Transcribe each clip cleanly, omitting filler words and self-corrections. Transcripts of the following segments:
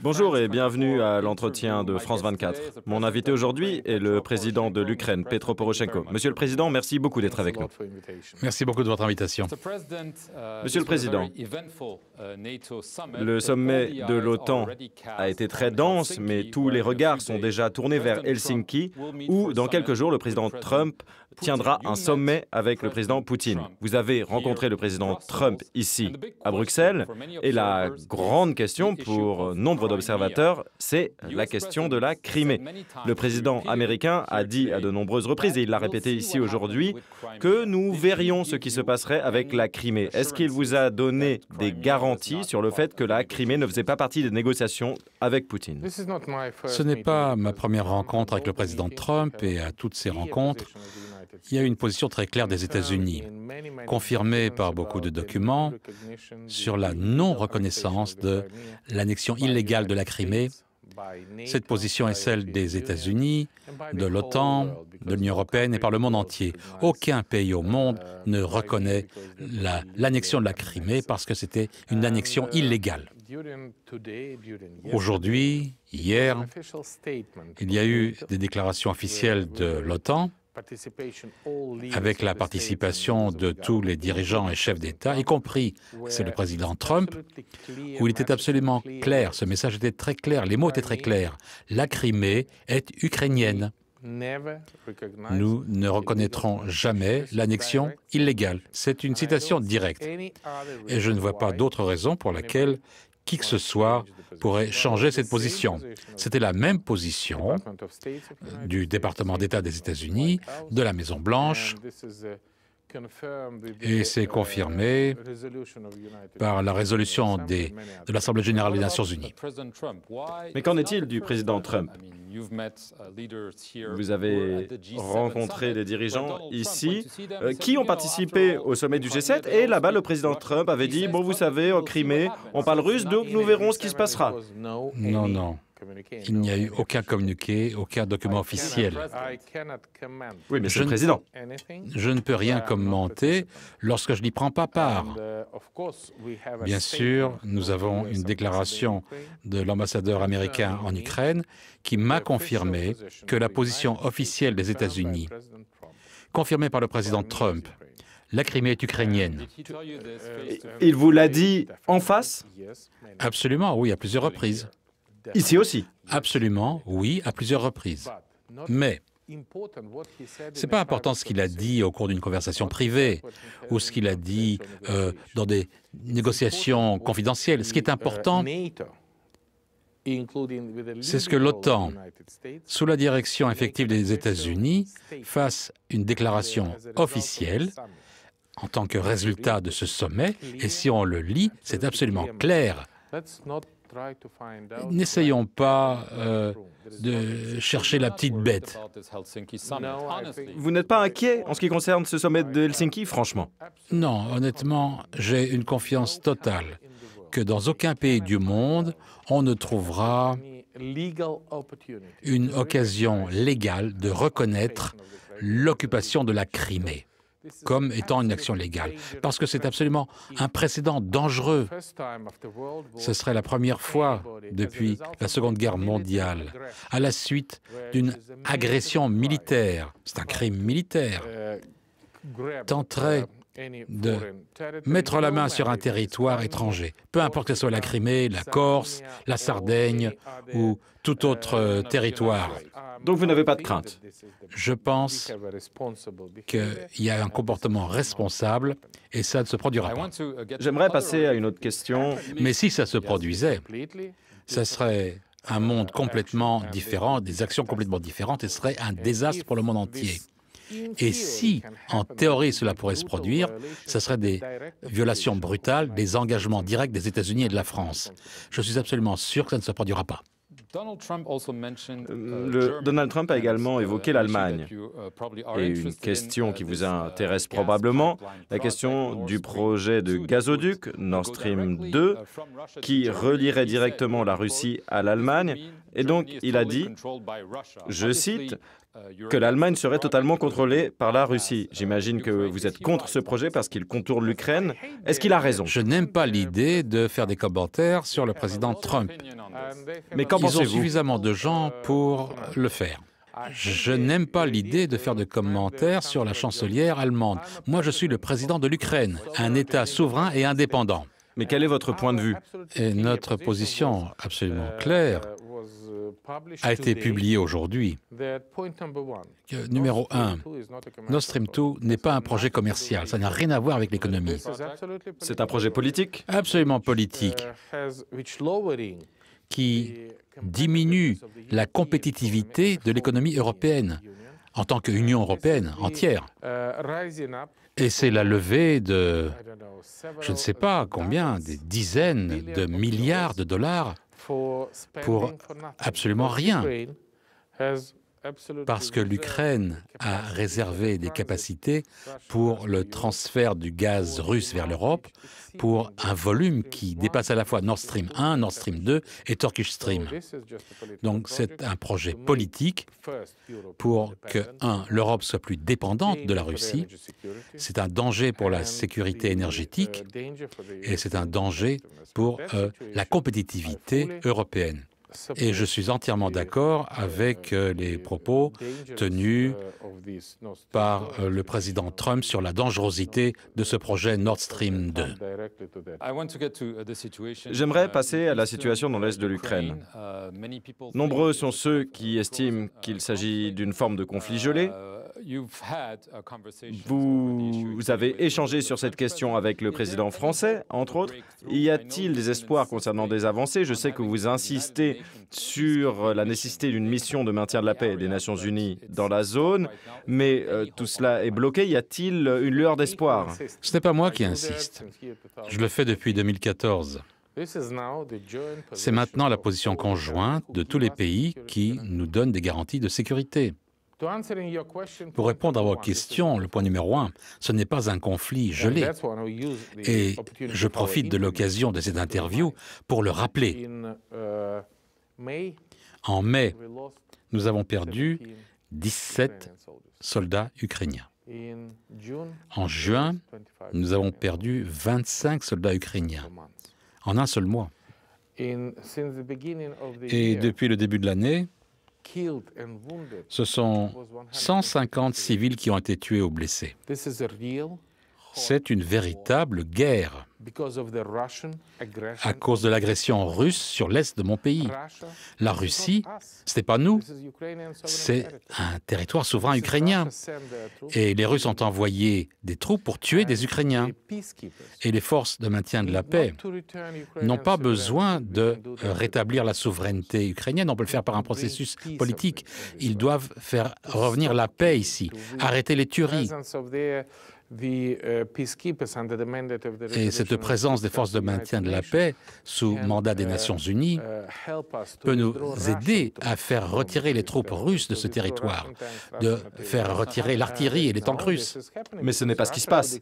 Bonjour et bienvenue à l'entretien de France 24. Mon invité aujourd'hui est le président de l'Ukraine, Petro Poroshenko. Monsieur le Président, merci beaucoup d'être avec nous. Merci beaucoup de votre invitation. Monsieur le Président, le sommet de l'OTAN a été très dense, mais tous les regards sont déjà tournés vers Helsinki, où dans quelques jours, le président Trump tiendra un sommet avec le président Poutine. Vous avez rencontré le président Trump ici, à Bruxelles, et la grande question pour nombre d'observateurs, c'est la question de la Crimée. Le président américain a dit à de nombreuses reprises, et il l'a répété ici aujourd'hui, que nous verrions ce qui se passerait avec la Crimée. Est-ce qu'il vous a donné des garanties sur le fait que la Crimée ne faisait pas partie des négociations avec Poutine? Ce n'est pas ma première rencontre avec le président Trump, et à toutes ces rencontres, il y a une position très claire des États-Unis, confirmée par beaucoup de documents, sur la non-reconnaissance de l'annexion illégale de la Crimée. Cette position est celle des États-Unis, de l'OTAN, de l'Union européenne et par le monde entier. Aucun pays au monde ne reconnaît l'annexion de la Crimée parce que c'était une annexion illégale. Aujourd'hui, hier, il y a eu des déclarations officielles de l'OTAN avec la participation de tous les dirigeants et chefs d'État, y compris c'est le président Trump, où il était absolument clair, ce message était très clair, les mots étaient très clairs. La Crimée est ukrainienne. Nous ne reconnaîtrons jamais l'annexion illégale. C'est une citation directe. Et je ne vois pas d'autre raison pour laquelle qui que ce soit pourrait changer cette position. C'était la même position du département d'État des États-Unis, de la Maison-Blanche, et c'est confirmé par la résolution de l'Assemblée générale des Nations unies. Mais qu'en est-il du président Trump? Vous avez rencontré des dirigeants ici qui ont participé au sommet du G7 et là-bas, le président Trump avait dit « Bon, vous savez, en Crimée, on parle russe, donc nous verrons ce qui se passera. » Non, non. Il n'y a eu aucun communiqué, aucun document officiel. Oui, mais c'est le président. Je ne peux rien commenter lorsque je n'y prends pas part. Bien sûr, nous avons une déclaration de l'ambassadeur américain en Ukraine qui m'a confirmé que la position officielle des États-Unis, confirmée par le président Trump, la Crimée est ukrainienne. Il vous l'a dit en face? Absolument, oui, à plusieurs reprises. Ici aussi? Absolument, oui, à plusieurs reprises. Mais ce n'est pas important ce qu'il a dit au cours d'une conversation privée ou ce qu'il a dit dans des négociations confidentielles. Ce qui est important, c'est ce que l'OTAN, sous la direction effective des États-Unis, fasse une déclaration officielle en tant que résultat de ce sommet. Et si on le lit, c'est absolument clair. N'essayons pas de chercher la petite bête. Vous n'êtes pas inquiet en ce qui concerne ce sommet de Helsinki, franchement? Non, honnêtement, j'ai une confiance totale que dans aucun pays du monde, on ne trouvera une occasion légale de reconnaître l'occupation de la Crimée comme étant une action légale, parce que c'est absolument un précédent dangereux. Ce serait la première fois depuis la Seconde Guerre mondiale, à la suite d'une agression militaire, c'est un crime militaire, tenterait de mettre la main sur un territoire étranger, peu importe que ce soit la Crimée, la Corse, la Sardaigne ou tout autre territoire. Donc vous n'avez pas de crainte? Je pense qu'il y a un comportement responsable et ça ne se produira pas. J'aimerais passer à une autre question. Mais si ça se produisait, ça serait un monde complètement différent, des actions complètement différentes et ce serait un désastre pour le monde entier. Et si, en théorie, cela pourrait se produire, ce seraient des violations brutales des engagements directs des États-Unis et de la France. Je suis absolument sûr que ça ne se produira pas. Donald Trump a également évoqué l'Allemagne. Et une question qui vous intéresse probablement, la question du projet de gazoduc Nord Stream 2, qui relierait directement la Russie à l'Allemagne. Et donc, il a dit, je cite, que l'Allemagne serait totalement contrôlée par la Russie. J'imagine que vous êtes contre ce projet parce qu'il contourne l'Ukraine. Est-ce qu'il a raison? Je n'aime pas l'idée de faire des commentaires sur le président Trump. Mais qu'en Ils ont pensez-vous? suffisamment de gens pour le faire. Je n'aime pas l'idée de faire de commentaires sur la chancelière allemande. Moi, je suis le président de l'Ukraine, un État souverain et indépendant. Mais quel est votre point de vue? Et notre position absolument claire a été publiée aujourd'hui. Numéro 1, Nord Stream 2 n'est pas un projet commercial, ça n'a rien à voir avec l'économie. C'est un projet politique? Absolument politique, qui diminue la compétitivité de l'économie européenne en tant qu'Union européenne entière. Et c'est la levée de, je ne sais pas combien, des dizaines de milliards de dollars pour absolument rien, parce que l'Ukraine a réservé des capacités pour le transfert du gaz russe vers l'Europe pour un volume qui dépasse à la fois Nord Stream 1, Nord Stream 2 et Turkish Stream. Donc c'est un projet politique pour que, l'Europe soit plus dépendante de la Russie. C'est un danger pour la sécurité énergétique et c'est un danger pour la compétitivité européenne. Et je suis entièrement d'accord avec les propos tenus par le président Trump sur la dangerosité de ce projet Nord Stream 2. J'aimerais passer à la situation dans l'est de l'Ukraine. Nombreux sont ceux qui estiment qu'il s'agit d'une forme de conflit gelé. Vous avez échangé sur cette question avec le président français, entre autres. Y a-t-il des espoirs concernant des avancées? Je sais que vous insistez sur la nécessité d'une mission de maintien de la paix des Nations Unies dans la zone, mais tout cela est bloqué. Y a-t-il une lueur d'espoir? Ce n'est pas moi qui insiste. Je le fais depuis 2014. C'est maintenant la position conjointe de tous les pays qui nous donne des garanties de sécurité. Pour répondre à vos questions, le point numéro 1, ce n'est pas un conflit gelé. Et je profite de l'occasion de cette interview pour le rappeler. En mai, nous avons perdu 17 soldats ukrainiens. En juin, nous avons perdu 25 soldats ukrainiens en un seul mois. Et depuis le début de l'année, ce sont 150 civils qui ont été tués ou blessés. C'est une véritable guerre à cause de l'agression russe sur l'est de mon pays. La Russie, ce n'est pas nous, c'est un territoire souverain ukrainien. Et les Russes ont envoyé des troupes pour tuer des Ukrainiens. Et les forces de maintien de la paix n'ont pas besoin de rétablir la souveraineté ukrainienne, on peut le faire par un processus politique. Ils doivent faire revenir la paix ici, arrêter les tueries. Et cette présence des forces de maintien de la paix sous mandat des Nations Unies peut nous aider à faire retirer les troupes russes de ce territoire, de faire retirer l'artillerie et les tanks russes. Mais ce n'est pas ce qui se passe.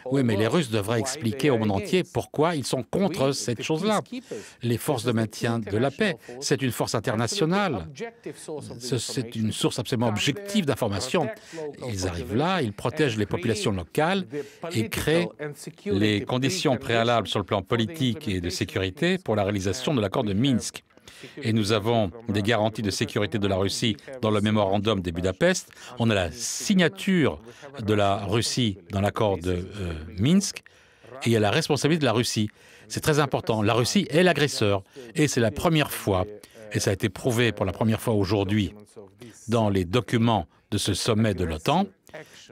Oui, mais les Russes devraient expliquer au monde entier pourquoi ils sont contre cette chose-là. Les forces de maintien de la paix, c'est une force internationale. C'est une source absolument objective d'information. Ils arrivent là, ils protègent les populations locales et créent les conditions préalables sur le plan politique et de sécurité pour la réalisation de l'accord de Minsk. Et nous avons des garanties de sécurité de la Russie dans le mémorandum de Budapest. On a la signature de la Russie dans l'accord de Minsk et il y a la responsabilité de la Russie. C'est très important. La Russie est l'agresseur et c'est la première fois, et ça a été prouvé pour la première fois aujourd'hui dans les documents de ce sommet de l'OTAN,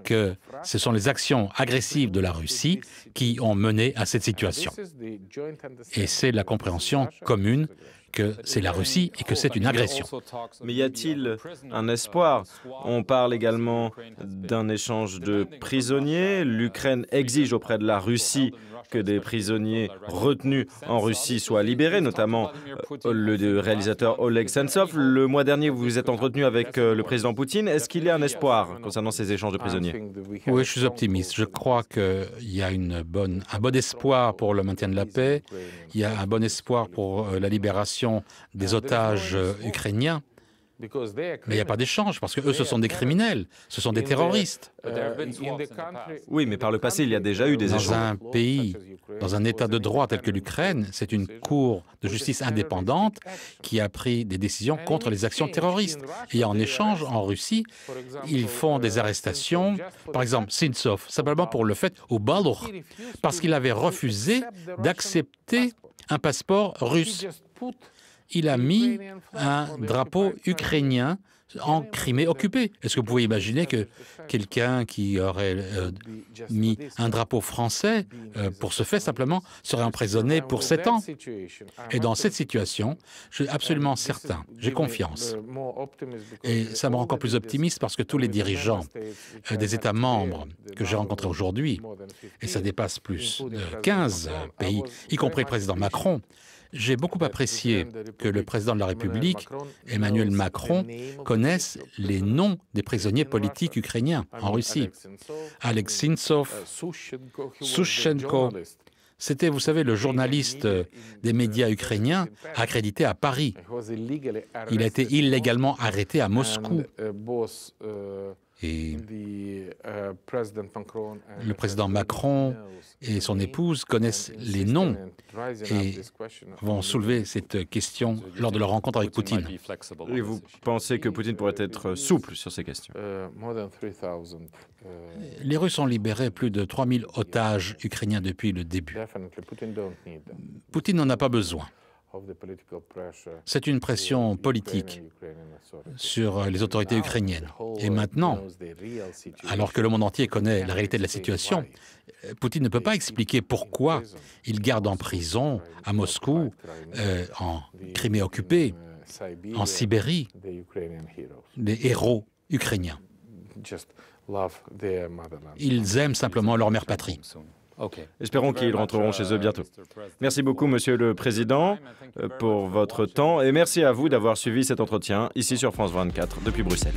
que ce sont les actions agressives de la Russie qui ont mené à cette situation. Et c'est la compréhension commune que c'est la Russie et que c'est une agression. Mais y a-t-il un espoir? On parle également d'un échange de prisonniers. L'Ukraine exige auprès de la Russie que des prisonniers retenus en Russie soient libérés, notamment le réalisateur Oleg Sentsov. Le mois dernier, vous vous êtes entretenu avec le président Poutine. Est-ce qu'il y a un espoir concernant ces échanges de prisonniers? Oui, je suis optimiste. Je crois qu'il y a un bon espoir pour le maintien de la paix. Il y a un bon espoir pour la libération des otages ukrainiens. Mais il n'y a pas d'échange, parce qu'eux, ce sont des criminels, ce sont des terroristes. Oui, mais par le passé, il y a déjà eu des échanges. Dans un pays, dans un État de droit tel que l'Ukraine, c'est une cour de justice indépendante qui a pris des décisions contre les actions terroristes. Et en échange, en Russie, ils font des arrestations. Par exemple, Sentsov, simplement pour le fait, au Baloch, parce qu'il avait refusé d'accepter un passeport russe. Il a mis un drapeau ukrainien en Crimée occupée. Est-ce que vous pouvez imaginer que quelqu'un qui aurait mis un drapeau français pour ce fait simplement serait emprisonné pour 7 ans? Et dans cette situation, je suis absolument certain, j'ai confiance. Et ça me rend encore plus optimiste parce que tous les dirigeants des États membres que j'ai rencontrés aujourd'hui, et ça dépasse plus de 15 pays, y compris le président Macron, j'ai beaucoup apprécié que le président de la République, Emmanuel Macron, connaisse les noms des prisonniers politiques ukrainiens en Russie. Alex Sentsov, Sushchenko, c'était, vous savez, le journaliste des médias ukrainiens accrédité à Paris. Il a été illégalement arrêté à Moscou. Et le président Macron et son épouse connaissent les noms et vont soulever cette question lors de leur rencontre avec Poutine. Et vous pensez que Poutine pourrait être souple sur ces questions? Les Russes ont libéré plus de 3000 otages ukrainiens depuis le début. Poutine n'en a pas besoin. C'est une pression politique sur les autorités ukrainiennes. Et maintenant, alors que le monde entier connaît la réalité de la situation, Poutine ne peut pas expliquer pourquoi il garde en prison à Moscou, en Crimée occupée, en Sibérie, des héros ukrainiens. Ils aiment simplement leur mère patrie. Espérons qu'ils rentreront chez eux bientôt. Merci beaucoup, Monsieur le Président, pour votre temps et merci à vous d'avoir suivi cet entretien ici sur France 24 depuis Bruxelles.